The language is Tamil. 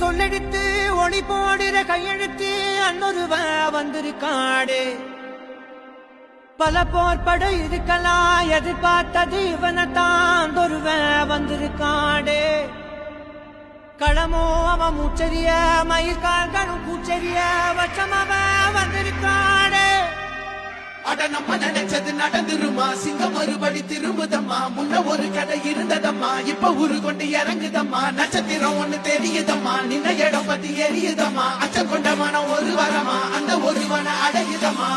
சொல்லெடுத்து ஒளி போடுற கையெழுத்து அன்னொருவன் வந்திருக்காடு பல போர்பட இருக்கலாம் எதிர்பார்த்தது இவனைத்தான் ஒருவன் வந்திருக்காடு களமோ அவன் மூச்சரிய மயிர்கால்களும் பூச்சரிய வச்சம் அவன் வந்திருக்காடு அட நம்ம நினைச்சது நடந்துருமா சிங்கம் மறுபடி திரும்புதம்மா முன்ன ஒரு கடை இருந்ததம்மா இப்ப ஊரு கொண்டு இறங்குதம்மா நட்சத்திரம் ஒண்ணு தெரியுதம்மா நின்ன இடம் பத்தி எரியுதம்மா அச்சம் கொண்ட மனம் ஒரு வரமா அந்த ஒருவனை அடையுதம்மா